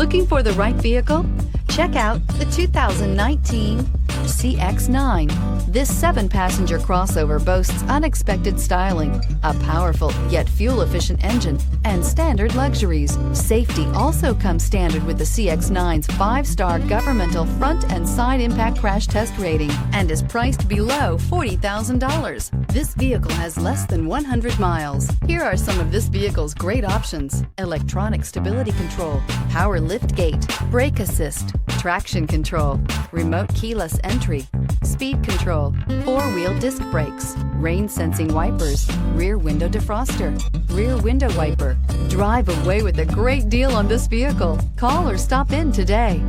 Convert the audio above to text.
Looking for the right vehicle? Check out the 2019 CX-9. This 7-passenger crossover boasts unexpected styling, a powerful yet fuel-efficient engine, and standard luxuries. Safety also comes standard with the CX-9's 5-star governmental front and side impact crash test rating and is priced below $40,000. This vehicle has less than 100 miles. Here are some of this vehicle's great options: electronic stability control, power liftgate, brake assist, traction control, remote keyless entry, speed control, 4-wheel disc brakes, rain sensing wipers, rear window defroster, rear window wiper. Drive away with a great deal on this vehicle. Call or stop in today.